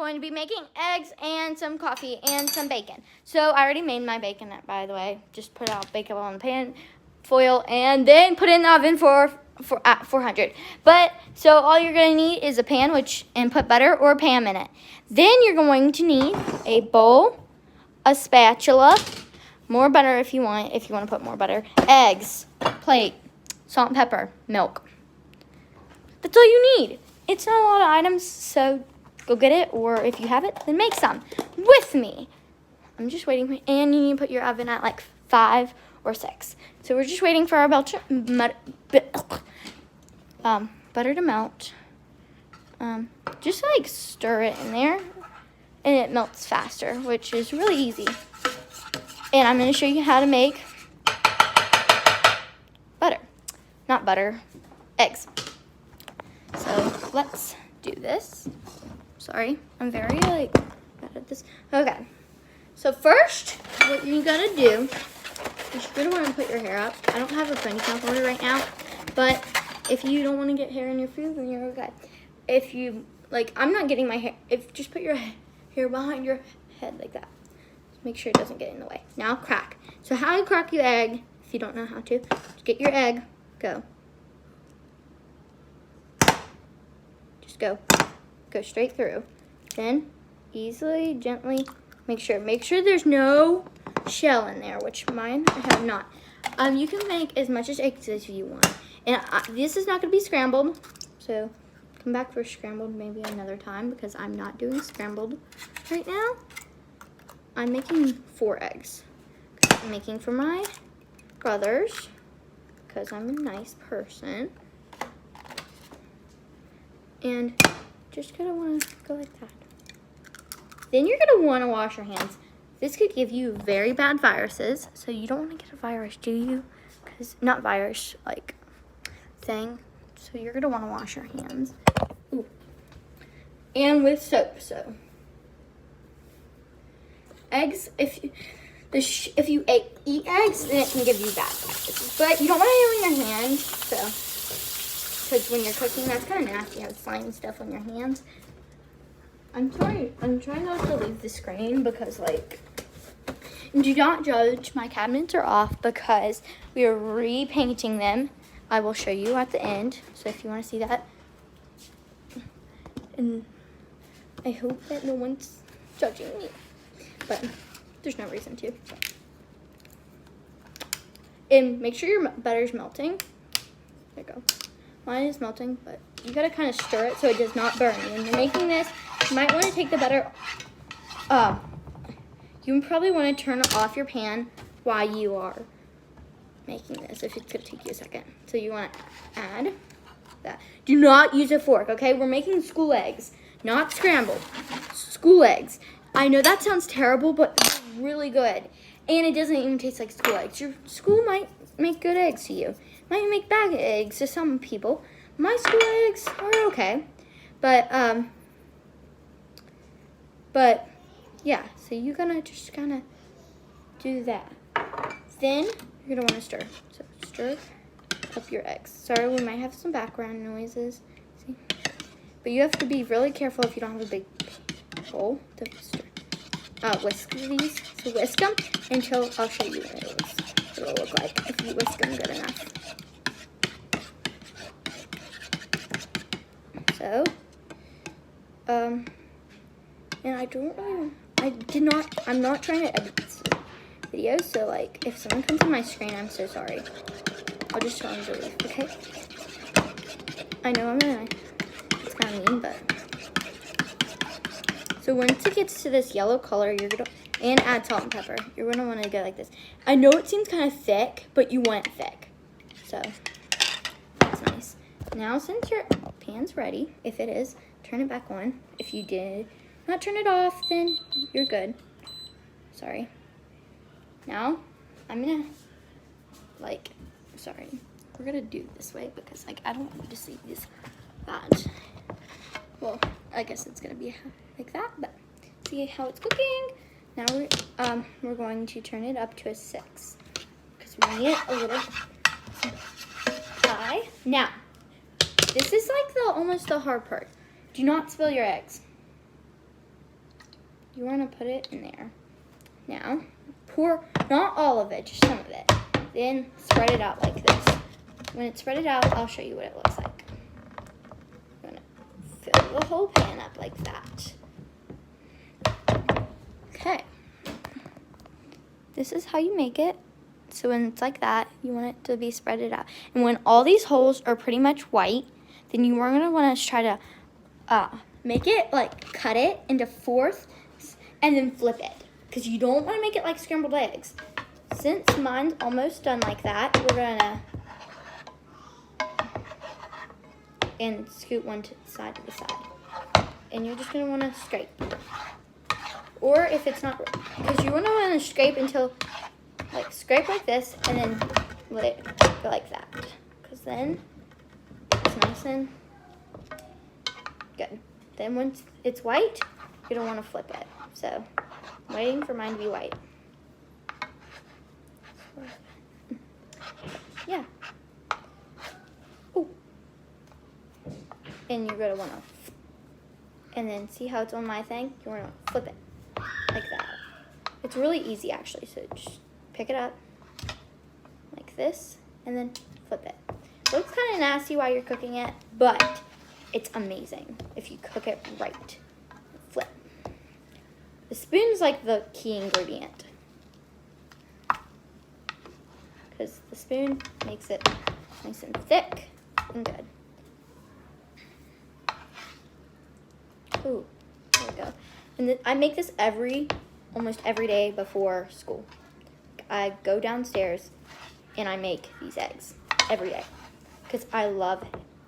going to be making eggs and some coffee and some bacon. So I already made my bacon, by the way. Just put out bacon on the pan, foil, and then put it in the oven for at 400. But so all you're going to need is a pan, and put butter or Pam in it. Then you're going to need a bowl, a spatula, more butter if you want to put more butter, eggs, plate, salt and pepper, milk. That's all you need. It's not a lot of items, so go get it, or if you have it, then make some with me. I'm just waiting, and you need to put your oven at like 5 or 6. So we're just waiting for our butter to melt. Just like stir it in there, and it melts faster, which is really easy. And I'm going to show you how to make eggs. So let's do this. Sorry, I'm very bad at this. Okay, so first, what you're gonna do is you're gonna want to put your hair up. I don't have a ponytail holder right now, but if you don't want to get hair in your food, then you're okay. If you I'm not getting my hair. Just put your hair behind your head like that. Just make sure it doesn't get in the way. Now crack. So how to crack your egg? If you don't know how to, just get your egg. Go. Go straight through. Then easily, gently, make sure there's no shell in there, which mine I have not. You can make as much eggs as you want. And this is not going to be scrambled, so come back for scrambled maybe another time, because I'm not doing scrambled right now. I'm making 4 eggs. I'm making for my brothers, because I'm a nice person. And just gonna want to go like that. Then you're gonna want to wash your hands. This could give you very bad viruses, so you don't want to get a virus, do you? Because not virus, thing. So you're gonna want to wash your hands. Ooh. And with soap. So eggs, if you eat eggs, then it can give you bad viruses. But you don't want to do it in your hands, so. Because when you're cooking, that's kind of nasty, have slimy stuff on your hands. I'm trying not to leave the screen because, do not judge. My cabinets are off because we are repainting them. I will show you at the end, so if you want to see that. And I hope that no one's judging me, but there's no reason to. So. And make sure your butter's melting. There you go. Mine is melting, but you gotta kind of stir it so it does not burn. When you're making this, you might want to take the butter. You probably want to turn off your pan while you are making this, if it's gonna take you a second. So you want to add that. Do not use a fork, okay? We're making school eggs, not scrambled. School eggs. I know that sounds terrible, but it's really good, and it doesn't even taste like school eggs. Your school might make good eggs to you. Might make bad eggs to some people. My school eggs are okay, but yeah. So you're gonna just kind of do that. Then you're gonna want to stir. So stir up your eggs. Sorry, we might have some background noises. See, but you have to be really careful if you don't have a big bowl to stir. Whisk these. So whisk them until I'll show you what it'll look like if you whisk them good enough. So, and I'm not trying to edit this video, so if someone comes on my screen, I'm so sorry. I'll just tell them to leave, okay? I know it's kind of mean, but. So once it gets to this yellow color, and add salt and pepper. You're gonna want to go like this. I know it seems kind of thick, but you want it thick. So, that's nice. Now, since your pan's ready, if it is, turn it back on. If you did not turn it off, then you're good. Sorry. Now, I'm gonna, we're gonna do it this way because, I don't want you to see this bad. Well, I guess it's gonna be like that, but see how it's cooking. Now we're going to turn it up to a 6 because we need it a little high. Now, this is almost the hard part. Do not spill your eggs. you want to put it in there. Now, pour, not all of it, just some of it. Then spread it out like this. When it's spread it out, I'll show you what it looks like. I'm going to fill the whole pan up like that. Okay. This is how you make it. So when it's like that, you want it to be spread it out. And when all these holes are pretty much white, then you are going to want to try to make it, like, cut it into fourths and then flip it. Because you don't want to make it like scrambled eggs. Since mine's almost done like that, we're going to and scoot one to the side. And you're just going to want to scrape. Or if it's not, because you want to scrape until, like, scrape like this and then let it go like that. Because then it's nice and good. Then once it's white, you don't want to flip it. So I'm waiting for mine to be white. Yeah. Ooh. And you're going to want to, and then see how it's on my thing? You want to flip it like that. It's really easy actually, so just pick it up like this and then flip it. It looks kind of nasty while you're cooking it, but it's amazing if you cook it right. Flip. The spoon's like the key ingredient because the spoon makes it nice and thick and good. Ooh, there we go. And I make this almost every day before school. I go downstairs and I make these eggs every day because I love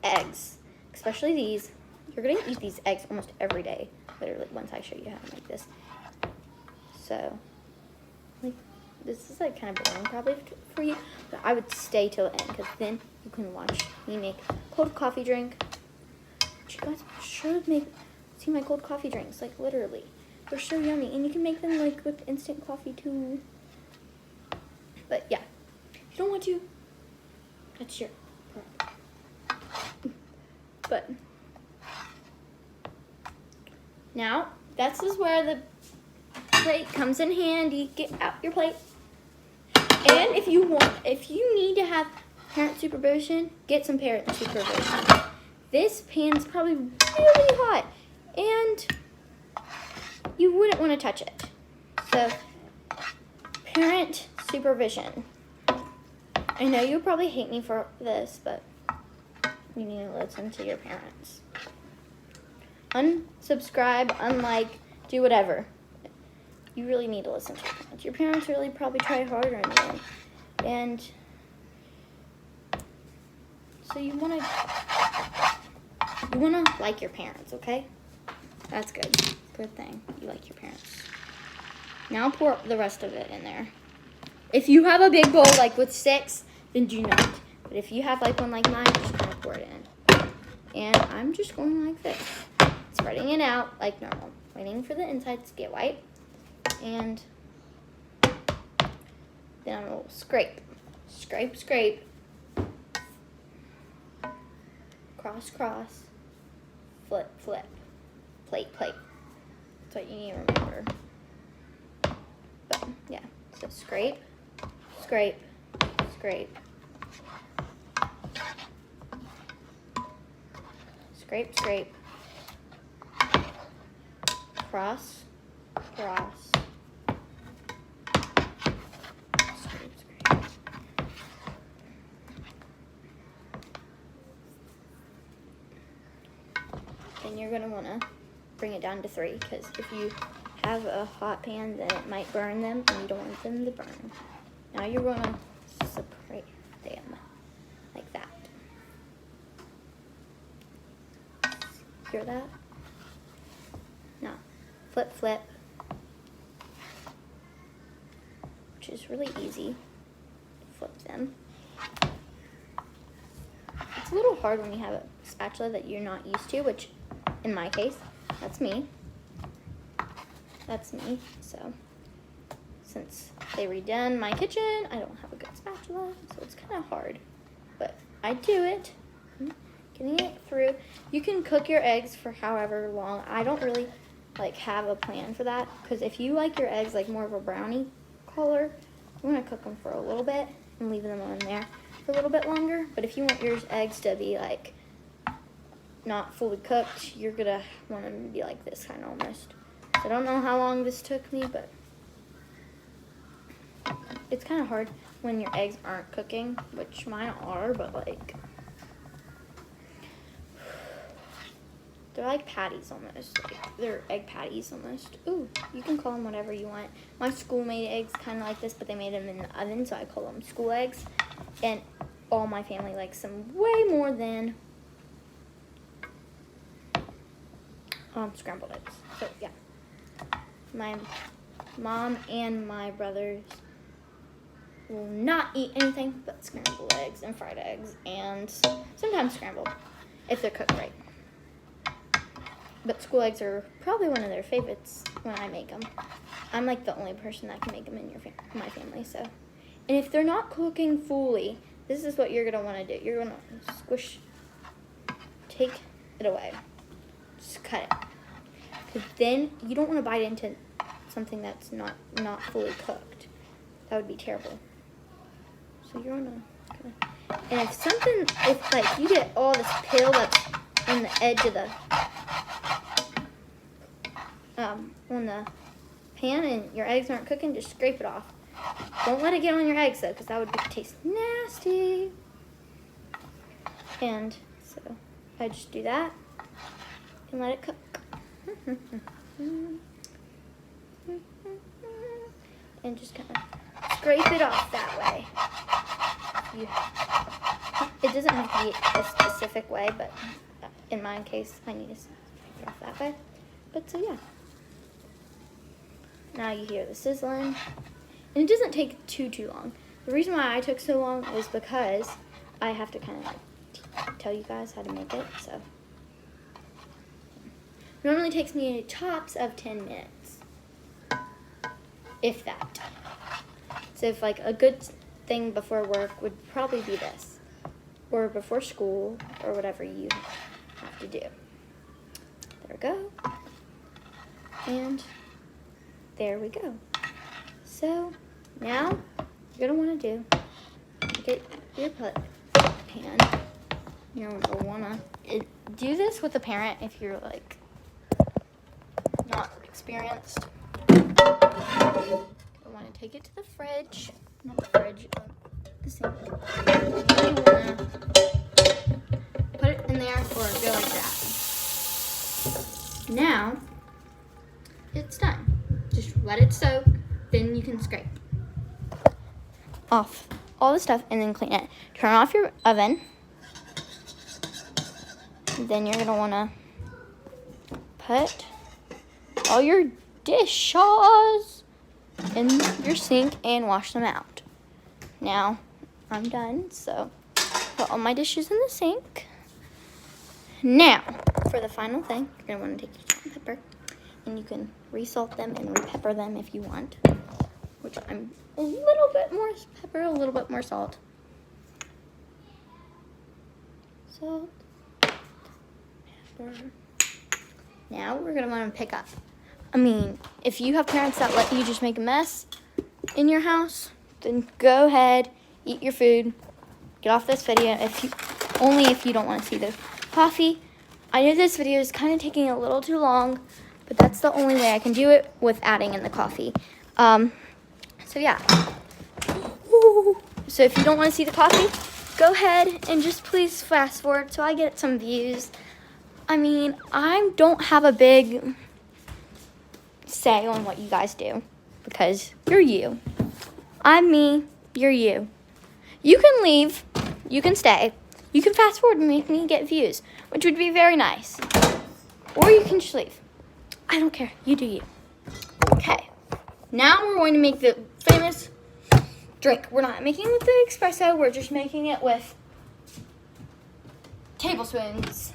eggs, especially these. You're gonna eat these eggs almost every day, literally, once I show you how to make this. So, like, this is like kind of boring probably for you, but I would stay till the end because then you can watch me make cold coffee drink. But you guys should see my cold coffee drinks, like literally. They're so yummy, and you can make them like with instant coffee too. But yeah, if you don't want to, that's your problem. But now, this is where the plate comes in handy. Get out your plate. And if you need to have parent supervision, get some parent supervision. This pan's probably really hot, and you wouldn't want to touch it. So, parent supervision. I know you'll probably hate me for this, but you need to listen to your parents. Unsubscribe, unlike, do whatever. You really need to listen to your parents. Your parents really probably try harder in the end. And so you want to like your parents, okay? That's good. Good thing you like your parents. Now pour the rest of it in there. If you have a big bowl like with 6, then do not. But if you have like one like mine, just kind of pour it in. And I'm just going like this, spreading it out like normal, waiting for the insides to get white. And then I will scrape, scrape, cross, flip, plate. That's what you need to remember. But yeah, so scrape, cross, scrape. Then you're going to want to bring it down to 3, because if you have a hot pan, then it might burn them, and you don't want them to burn. Now you're going to separate them like that. Hear that? Now, flip, which is really easy. Flip them. It's a little hard when you have a spatula that you're not used to, which in my case, that's me. So since they redone my kitchen, I don't have a good spatula, so it's kind of hard. But I do it. Getting it through. You can cook your eggs for however long. I don't really like have a plan for that, because if you like your eggs like more of a brownie color, you want to cook them for a little bit and leave them on there for a little bit longer. But if you want your eggs to be like not fully cooked, you're gonna want them to be like this kind of almost. So I don't know how long this took me, but it's kind of hard when your eggs aren't cooking, which mine are, but like they're like patties almost. Like, they're egg patties almost. Ooh, you can call them whatever you want. My school made eggs kind of like this, but they made them in the oven, so I call them school eggs. And all my family likes them way more than scrambled eggs. So yeah, my mom and my brothers will not eat anything but scrambled eggs and fried eggs, and sometimes scrambled if they're cooked right. But school eggs are probably one of their favorites when I make them. I'm like the only person that can make them in my family. So, and if they're not cooking fully, this is what you're gonna want to do. You're gonna take it away, just cut it. Because then you don't want to bite into something that's not fully cooked. That would be terrible. So you're gonna, and if like you get all this peel that's on the edge of the on the pan and your eggs aren't cooking, just scrape it off. Don't let it get on your eggs though, because that would taste nasty. And so I just do that and let it cook. And just kind of scrape it off that way. It doesn't have to be a specific way, but in my case, I need to scrape it off that way. But so yeah. Now you hear the sizzling. And it doesn't take too long. The reason why I took so long is because I have to kind of like tell you guys how to make it. So it normally takes me tops of 10 minutes, if that. So if like a good thing before work would probably be this, or before school, or whatever you have to do. There we go. And there we go. So now you're gonna want to get your pan. You're gonna want to do this with a parent if you're like not experienced. I want to take it to the fridge, not the fridge, the sink. You want to put it in there or go like that. Now it's done. Just let it soak, then you can scrape off all the stuff and then clean it. Turn off your oven. Then you're gonna wanna put all your dishes in your sink and wash them out. Now I'm done, so put all my dishes in the sink. Now for the final thing, you're gonna wanna take your salt and pepper, and you can resalt them and repepper them if you want, which I'm a little bit more pepper, a little bit more salt. Salt, pepper. Now we're gonna want to pick up. I mean, if you have parents that let you just make a mess in your house, then go ahead, eat your food, get off this video. Only if you don't want to see the coffee. I know this video is kind of taking a little too long, but that's the only way I can do it with adding in the coffee. So yeah. So if you don't want to see the coffee, go ahead and just please fast forward so I get some views. I mean, I don't have a big say on what you guys do because you're you. I'm me, you're you. You can leave, you can stay, you can fast forward and make me get views, which would be very nice. Or you can just leave. I don't care, you do you. Okay, now we're going to make the famous drink. We're not making it with the espresso, we're just making it with tablespoons.